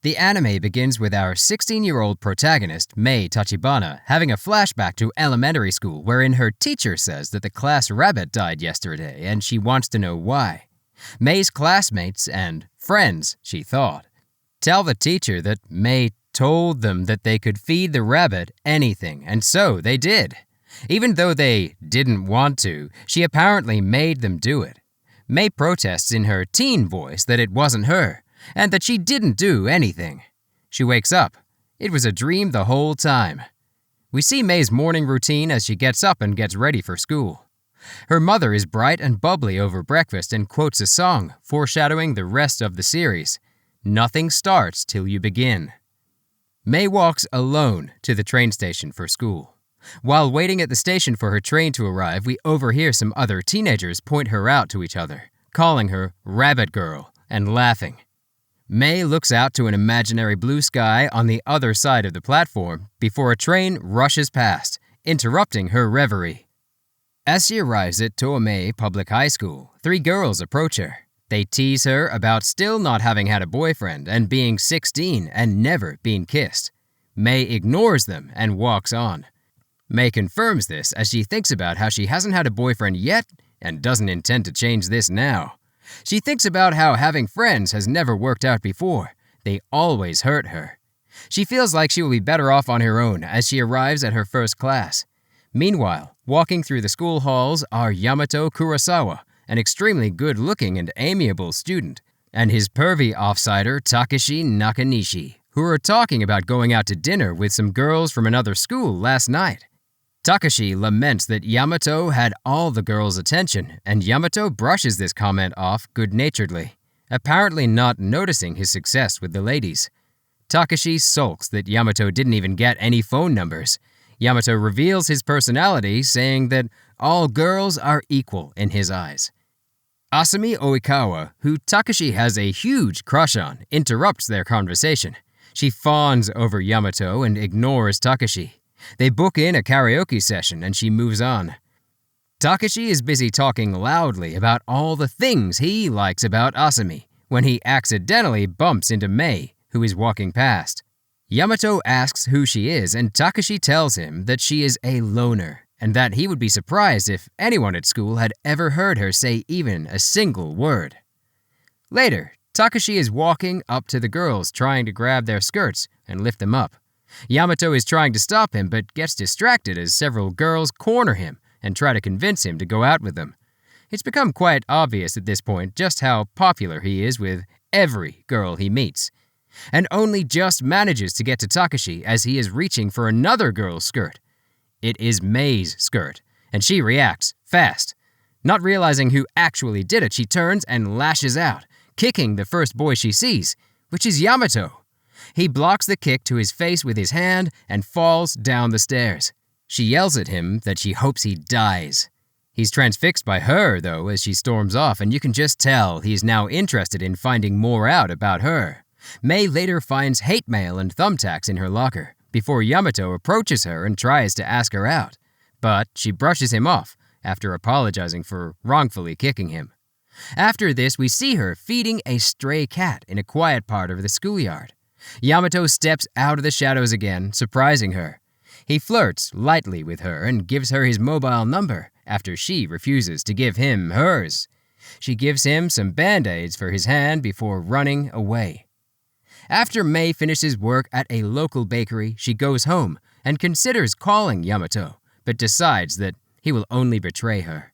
The anime begins with our 16-year-old protagonist, Mei Tachibana, having a flashback to elementary school wherein her teacher says that the class rabbit died yesterday and she wants to know why. Mei's classmates and friends, she thought, tell the teacher that Mei told them that they could feed the rabbit anything, and so they did. Even though they didn't want to, she apparently made them do it. Mei protests in her teen voice that it wasn't her, and that she didn't do anything. She wakes up. It was a dream the whole time. We see Mei's morning routine as she gets up and gets ready for school. Her mother is bright and bubbly over breakfast and quotes a song, foreshadowing the rest of the series. Nothing starts till you begin. Mei walks alone to the train station for school. While waiting at the station for her train to arrive, we overhear some other teenagers point her out to each other, calling her Rabbit Girl and laughing. Mei looks out to an imaginary blue sky on the other side of the platform before a train rushes past, interrupting her reverie. As she arrives at Toomei Public High School, 3 girls approach her. They tease her about still not having had a boyfriend and being 16 and never being kissed. Mei ignores them and walks on. Mei confirms this as she thinks about how she hasn't had a boyfriend yet and doesn't intend to change this now. She thinks about how having friends has never worked out before. They always hurt her. She feels like she will be better off on her own as she arrives at her first class. Meanwhile, walking through the school halls are Yamato Kurosawa, an extremely good-looking and amiable student, and his pervy offsider Takeshi Nakanishi, who are talking about going out to dinner with some girls from another school last night. Takeshi laments that Yamato had all the girls' attention, and Yamato brushes this comment off good-naturedly, apparently not noticing his success with the ladies. Takeshi sulks that Yamato didn't even get any phone numbers. Yamato reveals his personality, saying that all girls are equal in his eyes. Asami Oikawa, who Takeshi has a huge crush on, interrupts their conversation. She fawns over Yamato and ignores Takeshi. They book in a karaoke session and she moves on. Takeshi is busy talking loudly about all the things he likes about Asami when he accidentally bumps into Mei, who is walking past. Yamato asks who she is and Takeshi tells him that she is a loner and that he would be surprised if anyone at school had ever heard her say even a single word. Later, Takeshi is walking up to the girls trying to grab their skirts and lift them up. Yamato is trying to stop him but gets distracted as several girls corner him and try to convince him to go out with them. It's become quite obvious at this point just how popular he is with every girl he meets, and only just manages to get to Takeshi as he is reaching for another girl's skirt. It is Mei's skirt, and she reacts fast. Not realizing who actually did it, she turns and lashes out, kicking the first boy she sees, which is Yamato. He blocks the kick to his face with his hand and falls down the stairs. She yells at him that she hopes he dies. He's transfixed by her, though, as she storms off, and you can just tell he's now interested in finding more out about her. Mei later finds hate mail and thumbtacks in her locker before Yamato approaches her and tries to ask her out, but she brushes him off after apologizing for wrongfully kicking him. After this, we see her feeding a stray cat in a quiet part of the schoolyard. Yamato steps out of the shadows again, surprising her. He flirts lightly with her and gives her his mobile number after she refuses to give him hers. She gives him some band-aids for his hand before running away. After Mei finishes work at a local bakery, she goes home and considers calling Yamato, but decides that he will only betray her.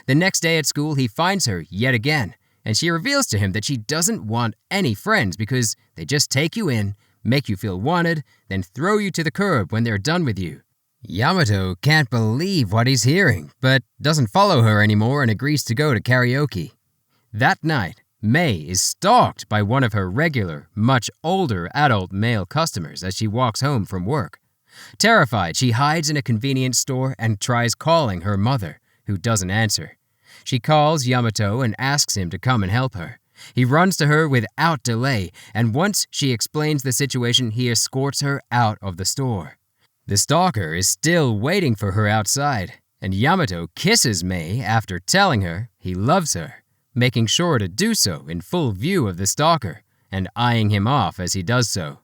The next day at school, he finds her yet again, and she reveals to him that she doesn't want any friends because they just take you in, make you feel wanted, then throw you to the curb when they're done with you. Yamato can't believe what he's hearing, but doesn't follow her anymore and agrees to go to karaoke. That night, Mei is stalked by one of her regular, much older adult male customers as she walks home from work. Terrified, she hides in a convenience store and tries calling her mother, who doesn't answer. She calls Yamato and asks him to come and help her. He runs to her without delay, and once she explains the situation, he escorts her out of the store. The stalker is still waiting for her outside, and Yamato kisses Mei after telling her he loves her, making sure to do so in full view of the stalker, and eyeing him off as he does so.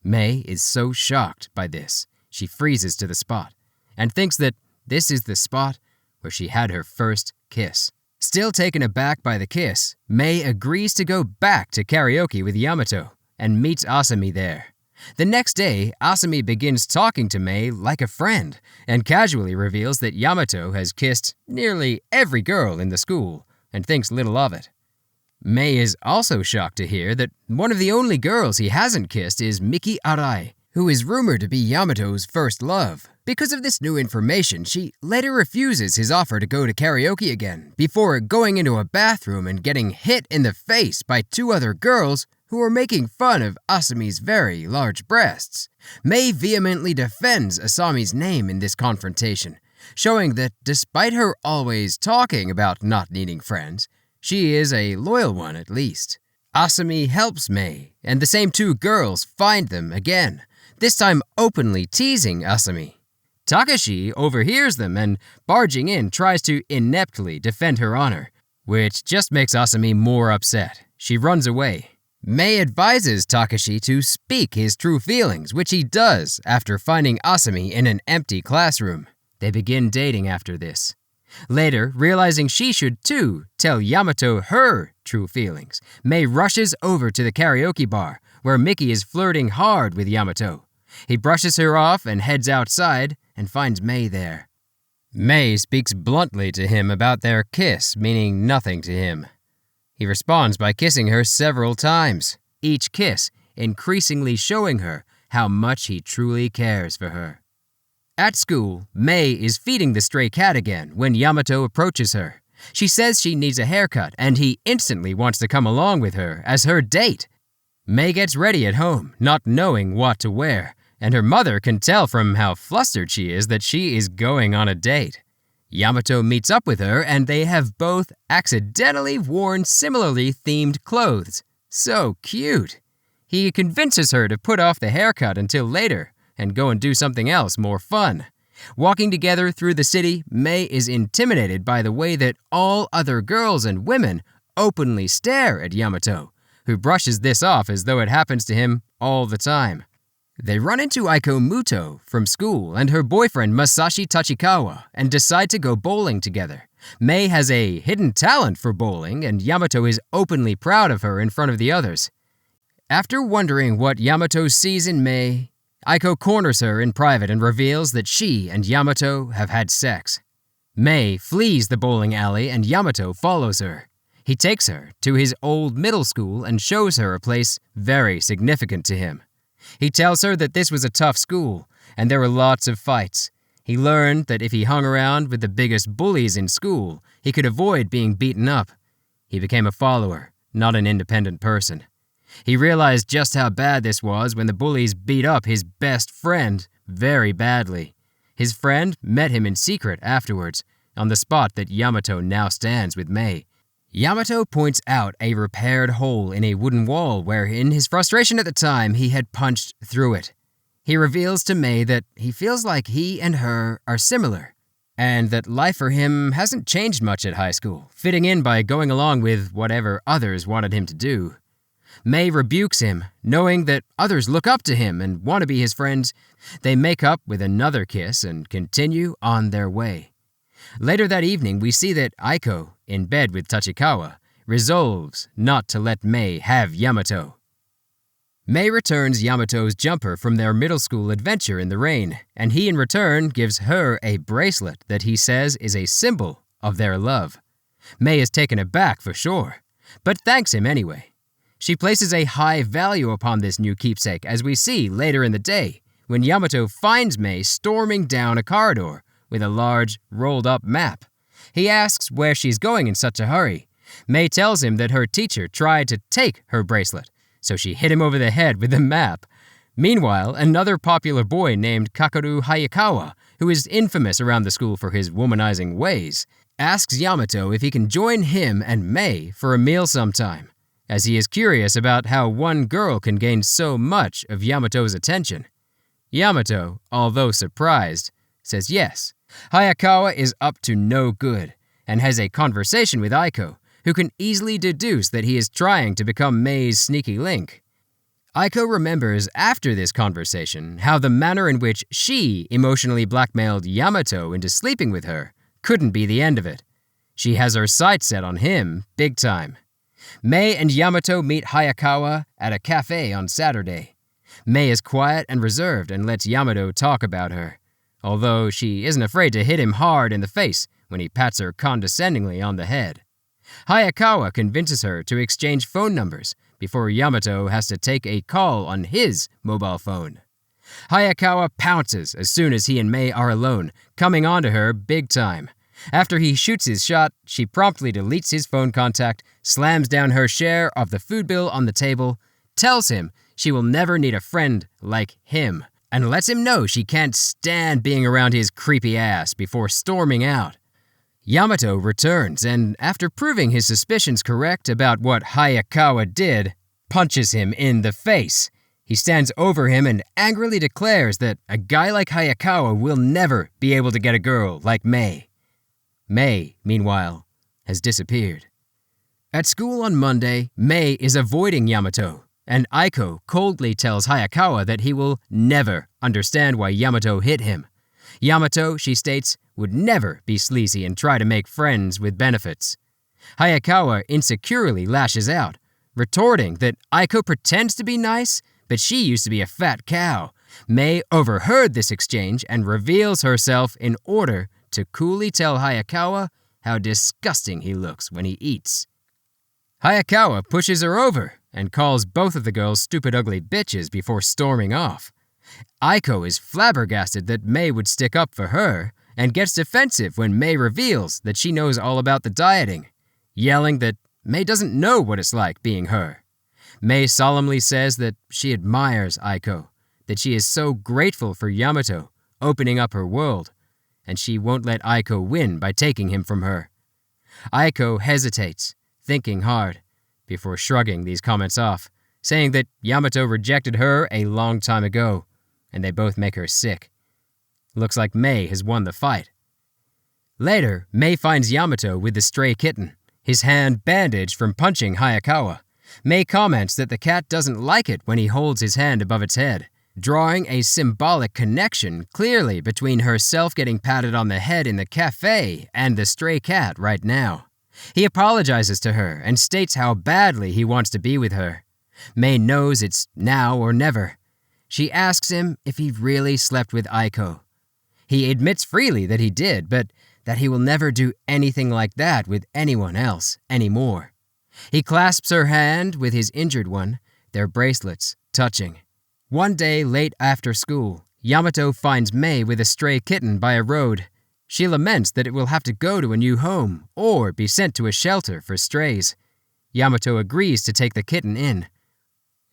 Mei is so shocked by this, she freezes to the spot, and thinks that this is the spot where she had her first kiss. Still taken aback by the kiss, Mei agrees to go back to karaoke with Yamato, and meets Asami there. The next day, Asami begins talking to Mei like a friend, and casually reveals that Yamato has kissed nearly every girl in the school, and thinks little of it. Mei is also shocked to hear that one of the only girls he hasn't kissed is Miki Arai, who is rumored to be Yamato's first love. Because of this new information, she later refuses his offer to go to karaoke again, before going into a bathroom and getting hit in the face by two other girls who are making fun of Asami's very large breasts. Mei vehemently defends Asami's name in this confrontation, showing that despite her always talking about not needing friends, she is a loyal one at least. Asami helps Mei, and the same two girls find them again, this time openly teasing Asami. Takashi overhears them and, barging in, tries to ineptly defend her honor, which just makes Asami more upset. She runs away. Mei advises Takashi to speak his true feelings, which he does after finding Asami in an empty classroom. They begin dating after this. Later, realizing she should too tell Yamato her true feelings, Mei rushes over to the karaoke bar, where Miki is flirting hard with Yamato. He brushes her off and heads outside and finds Mei there. Mei speaks bluntly to him about their kiss meaning nothing to him. He responds by kissing her several times, each kiss increasingly showing her how much he truly cares for her. At school, Mei is feeding the stray cat again when Yamato approaches her. She says she needs a haircut, and he instantly wants to come along with her as her date. Mei gets ready at home, not knowing what to wear, and her mother can tell from how flustered she is that she is going on a date. Yamato meets up with her, and they have both accidentally worn similarly themed clothes. So cute. He convinces her to put off the haircut until later and go and do something else more fun. Walking together through the city, Mei is intimidated by the way that all other girls and women openly stare at Yamato, who brushes this off as though it happens to him all the time. They run into Aiko Muto from school and her boyfriend Masashi Tachikawa and decide to go bowling together. Mei has a hidden talent for bowling, and Yamato is openly proud of her in front of the others. After wondering what Yamato sees in Mei, Aiko corners her in private and reveals that she and Yamato have had sex. Mei flees the bowling alley and Yamato follows her. He takes her to his old middle school and shows her a place very significant to him. He tells her that this was a tough school, and there were lots of fights. He learned that if he hung around with the biggest bullies in school, he could avoid being beaten up. He became a follower, not an independent person. He realized just how bad this was when the bullies beat up his best friend very badly. His friend met him in secret afterwards, on the spot that Yamato now stands with Mei. Yamato points out a repaired hole in a wooden wall where, in his frustration at the time, he had punched through it. He reveals to Mei that he feels like he and her are similar, and that life for him hasn't changed much at high school, fitting in by going along with whatever others wanted him to do. Mei rebukes him, knowing that others look up to him and want to be his friends. They make up with another kiss and continue on their way. Later that evening, we see that Aiko, in bed with Tachikawa, resolves not to let Mei have Yamato. Mei returns Yamato's jumper from their middle school adventure in the rain, and he in return gives her a bracelet that he says is a symbol of their love. Mei is taken aback for sure, but thanks him anyway. She places a high value upon this new keepsake, as we see later in the day, when Yamato finds Mei storming down a corridor with a large, rolled-up map. He asks where she's going in such a hurry. Mei tells him that her teacher tried to take her bracelet, so she hit him over the head with the map. Meanwhile, another popular boy named Kakeru Hayakawa, who is infamous around the school for his womanizing ways, asks Yamato if he can join him and Mei for a meal sometime, as he is curious about how one girl can gain so much of Yamato's attention. Yamato, although surprised, says yes. Hayakawa is up to no good and has a conversation with Aiko, who can easily deduce that he is trying to become Mei's sneaky link. Aiko remembers after this conversation how the manner in which she emotionally blackmailed Yamato into sleeping with her couldn't be the end of it. She has her sights set on him big time. Mei and Yamato meet Hayakawa at a cafe on Saturday. Mei is quiet and reserved and lets Yamato talk about her, although she isn't afraid to hit him hard in the face when he pats her condescendingly on the head. Hayakawa convinces her to exchange phone numbers before Yamato has to take a call on his mobile phone. Hayakawa pounces as soon as he and Mei are alone, coming onto her big time. After he shoots his shot, she promptly deletes his phone contact, slams down her share of the food bill on the table, tells him she will never need a friend like him, and lets him know she can't stand being around his creepy ass before storming out. Yamato returns and, after proving his suspicions correct about what Hayakawa did, punches him in the face. He stands over him and angrily declares that a guy like Hayakawa will never be able to get a girl like Mei. Mei, meanwhile, has disappeared. At school on Monday, Mei is avoiding Yamato, and Aiko coldly tells Hayakawa that he will never understand why Yamato hit him. Yamato, she states, would never be sleazy and try to make friends with benefits. Hayakawa insecurely lashes out, retorting that Aiko pretends to be nice, but she used to be a fat cow. Mei overheard this exchange and reveals herself in order to coolly tell Hayakawa how disgusting he looks when he eats. Hayakawa pushes her over and calls both of the girls stupid ugly bitches before storming off. Aiko is flabbergasted that Mei would stick up for her and gets defensive when Mei reveals that she knows all about the dieting, yelling that Mei doesn't know what it's like being her. Mei solemnly says that she admires Aiko, that she is so grateful for Yamato opening up her world, and she won't let Aiko win by taking him from her. Aiko hesitates, thinking hard, before shrugging these comments off, saying that Yamato rejected her a long time ago, and they both make her sick. Looks like Mei has won the fight. Later, Mei finds Yamato with the stray kitten, his hand bandaged from punching Hayakawa. Mei comments that the cat doesn't like it when he holds his hand above its head, drawing a symbolic connection clearly between herself getting patted on the head in the cafe and the stray cat right now. He apologizes to her and states how badly he wants to be with her. Mei knows it's now or never. She asks him if he really slept with Aiko. He admits freely that he did, but that he will never do anything like that with anyone else anymore. He clasps her hand with his injured one, their bracelets touching. One day late after school, Yamato finds Mei with a stray kitten by a road. She laments that it will have to go to a new home or be sent to a shelter for strays. Yamato agrees to take the kitten in.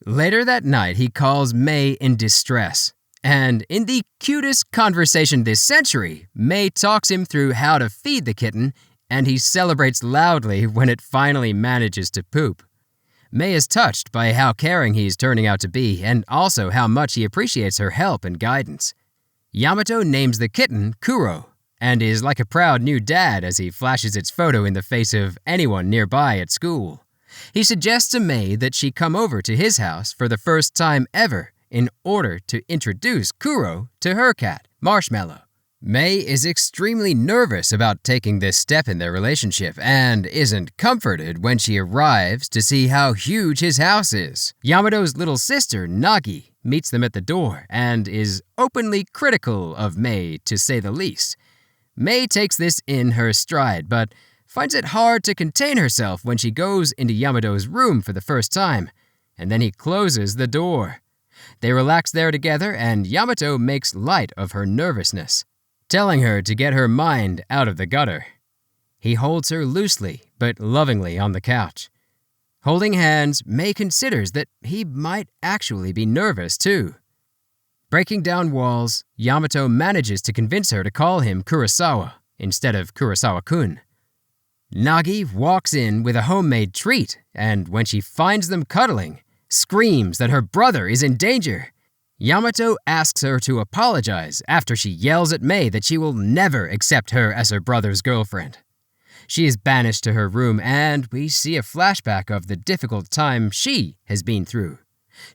Later that night, he calls Mei in distress. And in the cutest conversation this century, Mei talks him through how to feed the kitten, and he celebrates loudly when it finally manages to poop. Mei is touched by how caring he's turning out to be, and also how much he appreciates her help and guidance. Yamato names the kitten Kuro, and is like a proud new dad as he flashes its photo in the face of anyone nearby at school. He suggests to Mei that she come over to his house for the first time ever in order to introduce Kuro to her cat, Marshmallow. Mei is extremely nervous about taking this step in their relationship and isn't comforted when she arrives to see how huge his house is. Yamato's little sister, Nagi, meets them at the door and is openly critical of Mei, to say the least. Mei takes this in her stride, but finds it hard to contain herself when she goes into Yamato's room for the first time, and then he closes the door. They relax there together, and Yamato makes light of her nervousness, telling her to get her mind out of the gutter. He holds her loosely but lovingly on the couch. Holding hands, Mei considers that he might actually be nervous too. Breaking down walls, Yamato manages to convince her to call him Kurosawa instead of Kurosawa-kun. Nagi walks in with a homemade treat, and when she finds them cuddling, screams that her brother is in danger. Yamato asks her to apologize after she yells at Mei that she will never accept her as her brother's girlfriend. She is banished to her room, and we see a flashback of the difficult time she has been through.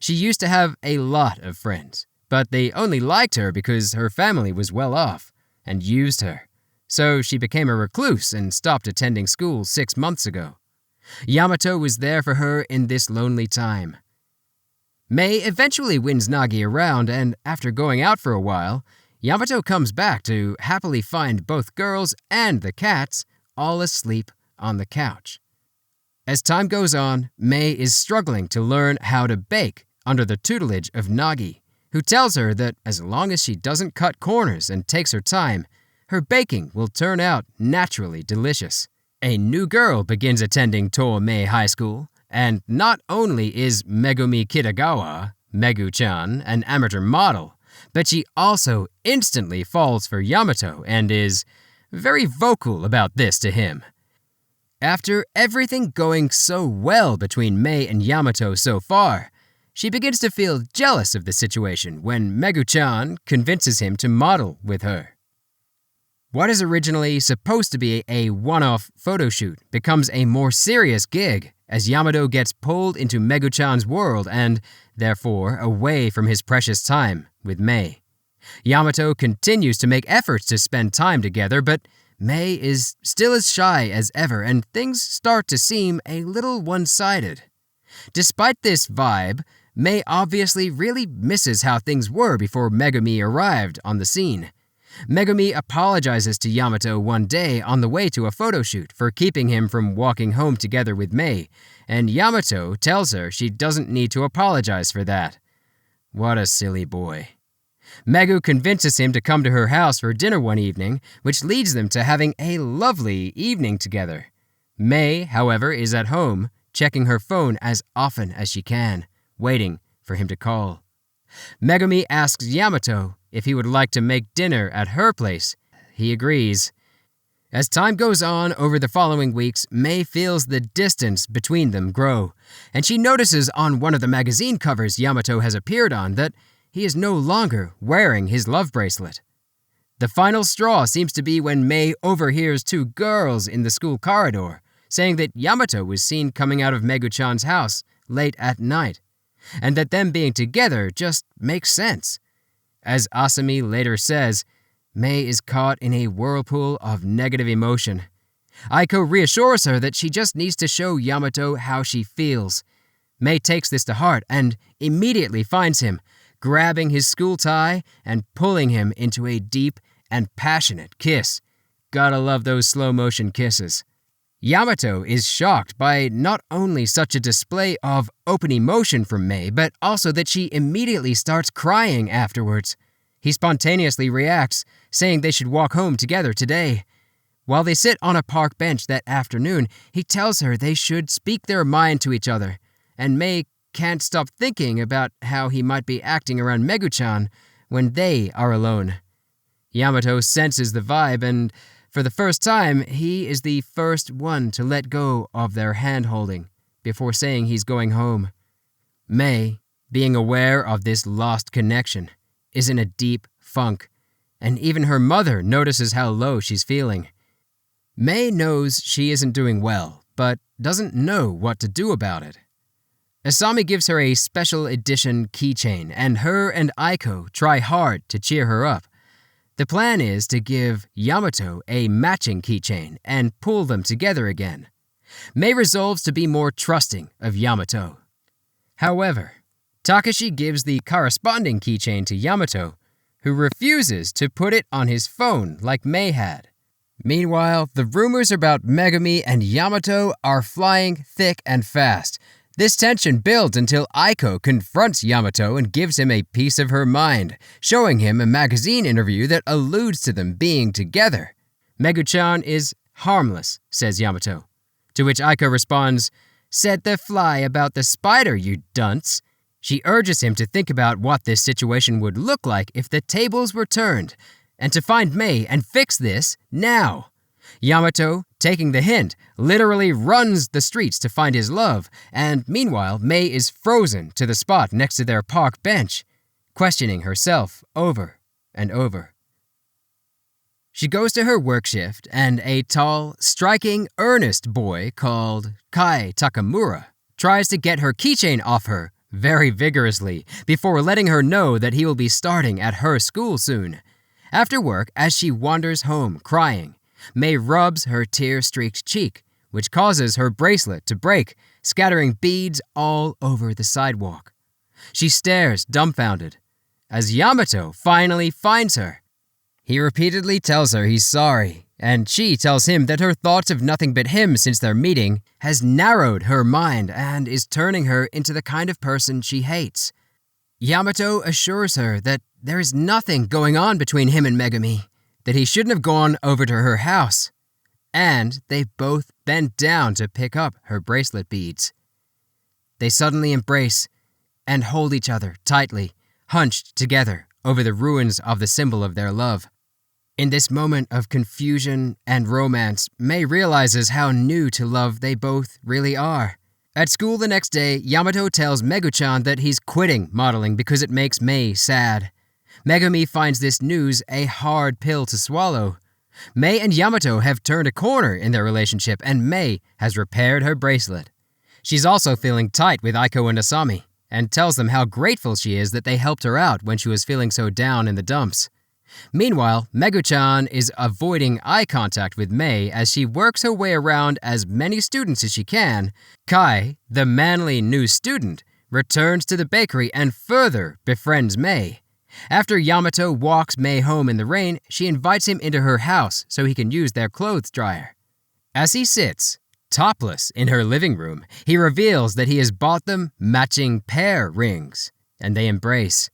She used to have a lot of friends, but they only liked her because her family was well off and used her. So she became a recluse and stopped attending school 6 months ago. Yamato was there for her in this lonely time. Mei eventually wins Nagi around, and after going out for a while, Yamato comes back to happily find both girls and the cats all asleep on the couch. As time goes on, Mei is struggling to learn how to bake under the tutelage of Nagi, who tells her that as long as she doesn't cut corners and takes her time, her baking will turn out naturally delicious. A new girl begins attending Toomei High School, and not only is Megumi Kitagawa, Megu-chan, an amateur model, but she also instantly falls for Yamato and is very vocal about this to him. After everything going so well between Mei and Yamato so far, she begins to feel jealous of the situation when Megu-chan convinces him to model with her. What is originally supposed to be a one-off photo shoot becomes a more serious gig as Yamato gets pulled into Megu-chan's world and, therefore, away from his precious time with Mei. Yamato continues to make efforts to spend time together, but Mei is still as shy as ever, and things start to seem a little one-sided. Despite this vibe, Mei obviously really misses how things were before Megumi arrived on the scene. Megumi apologizes to Yamato one day on the way to a photo shoot for keeping him from walking home together with Mei, and Yamato tells her she doesn't need to apologize for that. What a silly boy. Megu convinces him to come to her house for dinner one evening, which leads them to having a lovely evening together. Mei, however, is at home, checking her phone as often as she can, waiting for him to call. Megumi asks Yamato if he would like to make dinner at her place. He agrees. As time goes on over the following weeks, Mei feels the distance between them grow, and she notices on one of the magazine covers Yamato has appeared on that he is no longer wearing his love bracelet. The final straw seems to be when Mei overhears two girls in the school corridor saying that Yamato was seen coming out of Megu-chan's house late at night, and that them being together just makes sense. As Asami later says, Mei is caught in a whirlpool of negative emotion. Aiko reassures her that she just needs to show Yamato how she feels. Mei takes this to heart and immediately finds him, grabbing his school tie and pulling him into a deep and passionate kiss. Gotta love those slow-motion kisses. Yamato is shocked by not only such a display of open emotion from Mei, but also that she immediately starts crying afterwards. He spontaneously reacts, saying they should walk home together today. While they sit on a park bench that afternoon, he tells her they should speak their mind to each other, and Mei can't stop thinking about how he might be acting around Megu-chan when they are alone. Yamato senses the vibe, and for the first time, he is the first one to let go of their hand-holding before saying he's going home. Mei, being aware of this lost connection, is in a deep funk, and even her mother notices how low she's feeling. Mei knows she isn't doing well, but doesn't know what to do about it. Asami gives her a special edition keychain, and her and Aiko try hard to cheer her up. The plan is to give Yamato a matching keychain and pull them together again. Mei resolves to be more trusting of Yamato. However, Takashi gives the corresponding keychain to Yamato, who refuses to put it on his phone like Mei had. Meanwhile, the rumors about Megumi and Yamato are flying thick and fast. This tension builds until Aiko confronts Yamato and gives him a piece of her mind, showing him a magazine interview that alludes to them being together. Megu-chan is harmless, says Yamato. To which Aiko responds, "Said the fly about the spider, you dunce." She urges him to think about what this situation would look like if the tables were turned, and to find Mei and fix this now. Yamato, taking the hint, literally runs the streets to find his love, and meanwhile, Mei is frozen to the spot next to their park bench, questioning herself over and over. She goes to her work shift, and a tall, striking, earnest boy called Kai Takamura tries to get her keychain off her very vigorously before letting her know that he will be starting at her school soon. After work, as she wanders home crying, May rubs her tear-streaked cheek, which causes her bracelet to break, scattering beads all over the sidewalk. She stares dumbfounded as Yamato finally finds her. He repeatedly tells her he's sorry, and she tells him that her thoughts of nothing but him since their meeting has narrowed her mind and is turning her into the kind of person she hates. Yamato assures her that there is nothing going on between him and Megumi, that he shouldn't have gone over to her house, and they both bend down to pick up her bracelet beads. They suddenly embrace and hold each other tightly, hunched together over the ruins of the symbol of their love. In this moment of confusion and romance, May realizes how new to love they both really are. At school the next day, Yamato tells Megu-chan that he's quitting modeling because it makes May sad. Megumi finds this news a hard pill to swallow. May and Yamato have turned a corner in their relationship, and May has repaired her bracelet. She's also feeling tight with Aiko and Asami, and tells them how grateful she is that they helped her out when she was feeling so down in the dumps. Meanwhile, Megu-chan is avoiding eye contact with May as she works her way around as many students as she can. Kai, the manly new student, returns to the bakery and further befriends May. After Yamato walks May home in the rain, she invites him into her house so he can use their clothes dryer. As he sits, topless, in her living room, he reveals that he has bought them matching pair rings, and they embrace.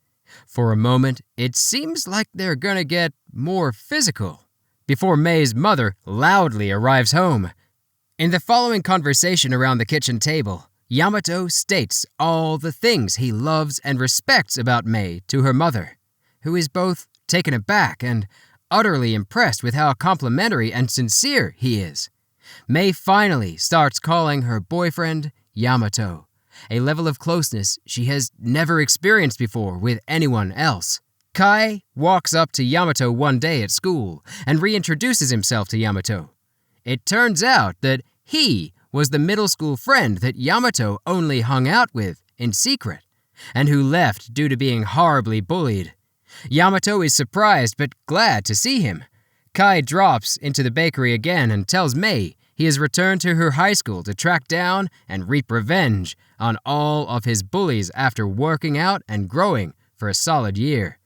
For a moment, it seems like they're gonna get more physical, before May's mother loudly arrives home. In the following conversation around the kitchen table, Yamato states all the things he loves and respects about May to her mother, who is both taken aback and utterly impressed with how complimentary and sincere he is. May finally starts calling her boyfriend Yamato, a level of closeness she has never experienced before with anyone else. Kai walks up to Yamato one day at school and reintroduces himself to Yamato. It turns out that he was the middle school friend that Yamato only hung out with in secret, and who left due to being horribly bullied. Yamato is surprised but glad to see him. Kai drops into the bakery again and tells May he has returned to her high school to track down and reap revenge on all of his bullies after working out and growing for a solid year.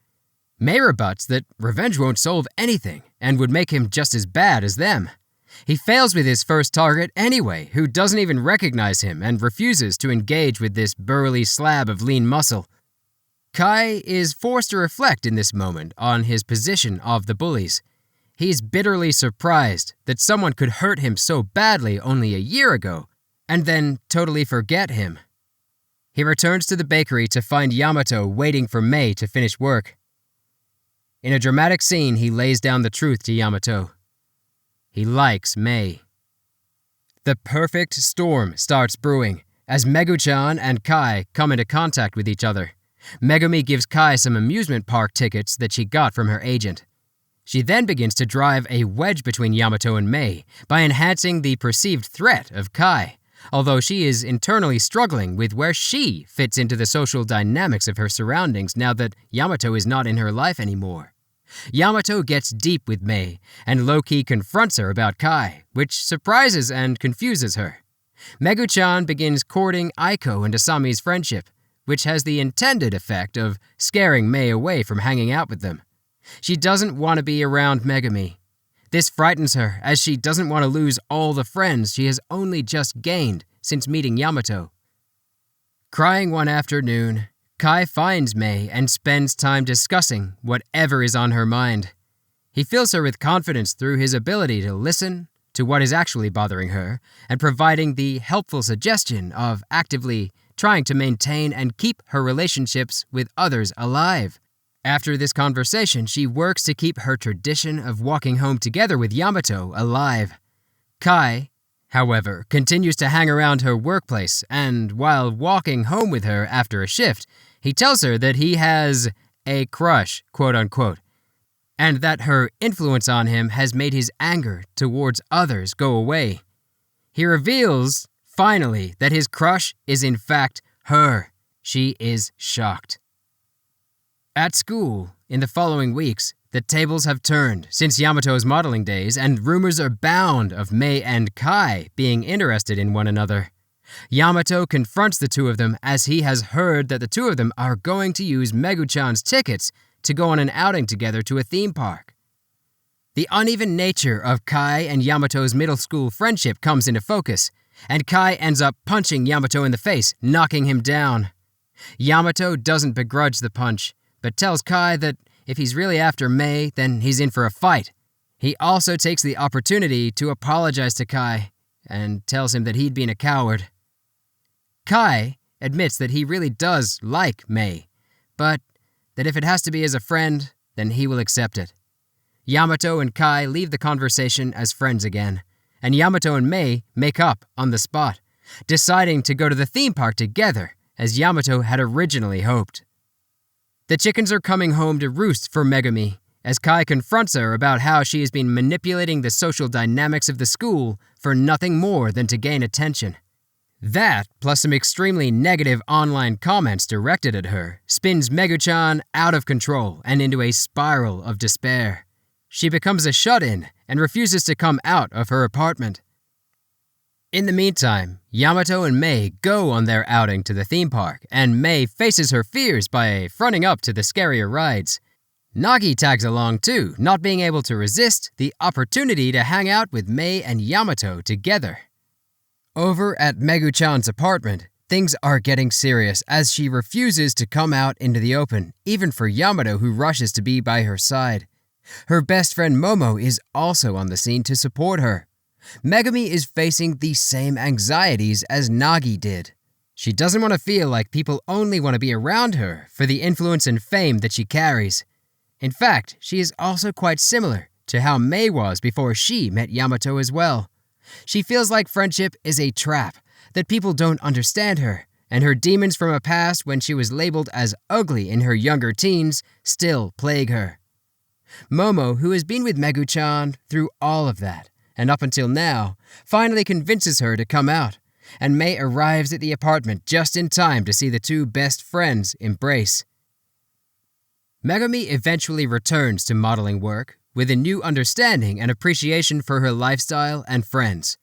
May rebuts that revenge won't solve anything and would make him just as bad as them. He fails with his first target anyway, who doesn't even recognize him and refuses to engage with this burly slab of lean muscle. Kai is forced to reflect in this moment on his position of the bullies. He's bitterly surprised that someone could hurt him so badly only a year ago, and then totally forget him. He returns to the bakery to find Yamato waiting for May to finish work. In a dramatic scene, he lays down the truth to Yamato. He likes May. The perfect storm starts brewing as Megu-chan and Kai come into contact with each other. Megumi gives Kai some amusement park tickets that she got from her agent. She then begins to drive a wedge between Yamato and May by enhancing the perceived threat of Kai, although she is internally struggling with where she fits into the social dynamics of her surroundings now that Yamato is not in her life anymore. Yamato gets deep with May and low-key confronts her about Kai, which surprises and confuses her. Megu-chan begins courting Aiko and Asami's friendship, which has the intended effect of scaring May away from hanging out with them. She doesn't want to be around Megumi. This frightens her, as she doesn't want to lose all the friends she has only just gained since meeting Yamato. Crying one afternoon, Kai finds May and spends time discussing whatever is on her mind. He fills her with confidence through his ability to listen to what is actually bothering her and providing the helpful suggestion of actively trying to maintain and keep her relationships with others alive. After this conversation, she works to keep her tradition of walking home together with Yamato alive. Kai, however, continues to hang around her workplace, and while walking home with her after a shift, he tells her that he has a crush, quote-unquote. and that her influence on him has made his anger towards others go away. He reveals, finally, that his crush is in fact her. She is shocked. At school, in the following weeks, the tables have turned since Yamato's modeling days, and rumors abound of Mei and Kai being interested in one another. Yamato confronts the two of them as he has heard that the two of them are going to use Megu-chan's tickets to go on an outing together to a theme park. The uneven nature of Kai and Yamato's middle school friendship comes into focus, and Kai ends up punching Yamato in the face, knocking him down. Yamato doesn't begrudge the punch, but tells Kai that if he's really after Mei, then he's in for a fight. He also takes the opportunity to apologize to Kai and tells him that he'd been a coward. Kai admits that he really does like Mei, but that if it has to be as a friend, then he will accept it. Yamato and Kai leave the conversation as friends again, and Yamato and Mei make up on the spot, deciding to go to the theme park together as Yamato had originally hoped. The chickens are coming home to roost for Megumi, as Kai confronts her about how she has been manipulating the social dynamics of the school for nothing more than to gain attention. That, plus some extremely negative online comments directed at her, spins Megu-chan out of control and into a spiral of despair. She becomes a shut-in and refuses to come out of her apartment. In the meantime, Yamato and Mei go on their outing to the theme park, and Mei faces her fears by fronting up to the scarier rides. Nagi tags along too, not being able to resist the opportunity to hang out with Mei and Yamato together. Over at Megu-chan's apartment, things are getting serious as she refuses to come out into the open, even for Yamato, who rushes to be by her side. Her best friend Momo is also on the scene to support her. Megumi is facing the same anxieties as Nagi did. She doesn't want to feel like people only want to be around her for the influence and fame that she carries. In fact, she is also quite similar to how Mei was before she met Yamato as well. She feels like friendship is a trap, that people don't understand her, and her demons from a past when she was labeled as ugly in her younger teens still plague her. Momo, who has been with Megu-chan through all of that, and up until now, finally convinces her to come out, and Mei arrives at the apartment just in time to see the two best friends embrace. Megumi eventually returns to modeling work with a new understanding and appreciation for her lifestyle and friends.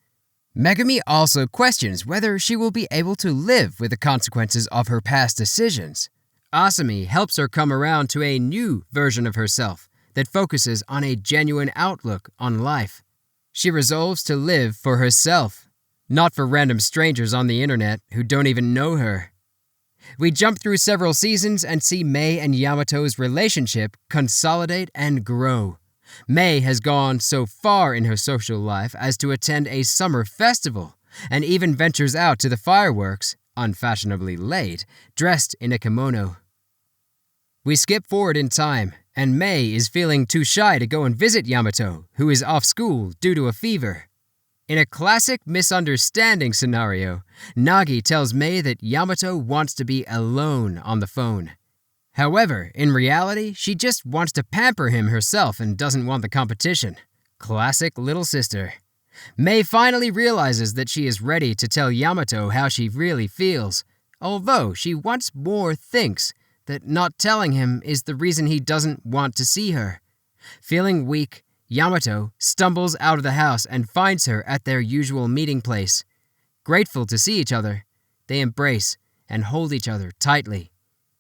Megumi also questions whether she will be able to live with the consequences of her past decisions. Asami helps her come around to a new version of herself that focuses on a genuine outlook on life. She resolves to live for herself, not for random strangers on the internet who don't even know her. We jump through several seasons and see Mei and Yamato's relationship consolidate and grow. Mei has gone so far in her social life as to attend a summer festival and even ventures out to the fireworks, unfashionably late, dressed in a kimono. We skip forward in time, and Mei is feeling too shy to go and visit Yamato, who is off school due to a fever. In a classic misunderstanding scenario, Nagi tells Mei that Yamato wants to be alone on the phone. However, in reality, she just wants to pamper him herself and doesn't want the competition. Classic little sister. Mei finally realizes that she is ready to tell Yamato how she really feels, although she once more thinks that not telling him is the reason he doesn't want to see her. Feeling weak, Yamato stumbles out of the house and finds her at their usual meeting place. Grateful to see each other, they embrace and hold each other tightly.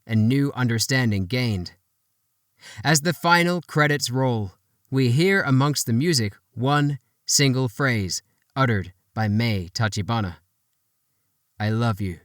A new understanding gained. As the final credits roll, we hear amongst the music one single phrase uttered by Mei Tachibana. I love you.